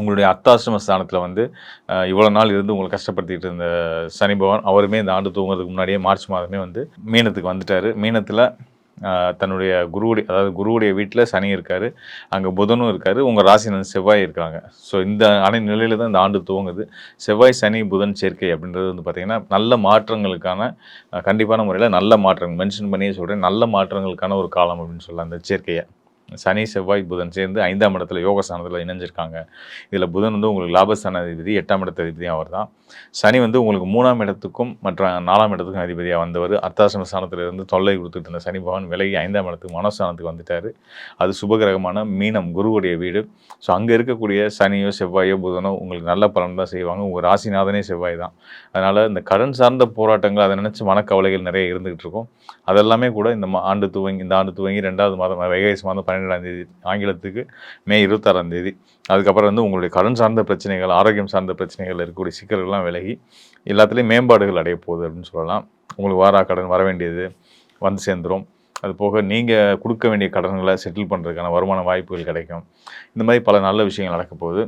உங்களுடைய அர்த்தாஷ்டம ஸ்தானத்தில வந்து இவ்வளோ நாள் இருந்து உங்கள கஷ்டப்படுத்திட்டு இருந்த சனி பகவான் அவருமே இந்த ஆண்டு துவங்குறதுக்கு முன்னாடியே மார்ச் மாதமே வந்து மீனத்துக்கு வந்துட்டார். மீனத்தில் தன்னுடைய குருவுடைய வீட்டில் சனி இருக்கார், அங்கே புதனும் இருக்கார், உங்கள் ராசியில் செவ்வாய் இருக்காங்க. ஸோ இந்த நிலையில் தான் இந்த ஆண்டு துவங்குது. செவ்வாய் சனி புதன் சேர்க்கை அப்படின்றது வந்து பார்த்திங்கன்னா நல்ல மாற்றங்களுக்கான கண்டிப்பான முறையில் நல்ல மாற்றங்கள் மென்ஷன் பண்ணியே சொல்கிறேன், நல்ல மாற்றங்களுக்கான ஒரு காலம் அப்படின்னு சொல்லலாம் இந்த சேர்க்கையை. சனி செவ்வாய் புதன் சேர்ந்து 5ஆம் இடத்துல யோகஸ்தானத்தில் இணைஞ்சிருக்காங்க. இதில் புதன் வந்து உங்களுக்கு லாபஸ்தான அதிபதி, 8ஆம் இடத்து அதிபதியும் அவர் தான். சனி வந்து உங்களுக்கு 3ஆம் இடத்துக்கும் மற்ற 4ஆம் இடத்துக்கும் அதிபதியாக வந்தவர். அர்த்தாசிரம ஸ்தானத்திலிருந்து தொல்லை கொடுத்துட்டு இருந்த சனி பகவான் விலகி 5ஆம் இடத்துக்கு மனோஸ்தானத்துக்கு வந்துட்டார். அது சுபகிரகமான மீனம், குருவுடைய வீடு. ஸோ அங்கே இருக்கக்கூடிய சனியோ செவ்வாயோ புதனோ உங்களுக்கு நல்ல பலன் தான் செய்வாங்க. உங்கள் ராசிநாதனே செவ்வாய் தான். அதனால் இந்த கடன் சார்ந்த போராட்டங்கள் அதை நினச்சி மனக்கவலைகள் நிறைய இருந்துகிட்டு இருக்கும். அதெல்லாமே கூட இந்த ஆண்டு துவங்கி 2வது மாதம் வைகாசி மாதம் 12ஆம் தேதி ஆங்கிலத்துக்கு மே 26ஆம் தேதி அதுக்கப்புறம் வந்து உங்களுடைய கடன் சார்ந்த பிரச்சனைகள், ஆரோக்கியம் சார்ந்த பிரச்சனைகள் இருக்கக்கூடிய சிக்கல்கள்லாம் விலகி எல்லாத்துலேயும் மேம்பாடுகள் அடைய போகுது அப்படின்னு சொல்லலாம். உங்களுக்கு கடன் வர வேண்டியது வந்து சேர்ந்துடும். அது போக நீங்கள் கொடுக்க வேண்டிய கடன்களை செட்டில் பண்ணுறதுக்கான வருமான வாய்ப்புகள் கிடைக்கும். இந்த மாதிரி பல நல்ல விஷயங்கள் நடக்க போகுது.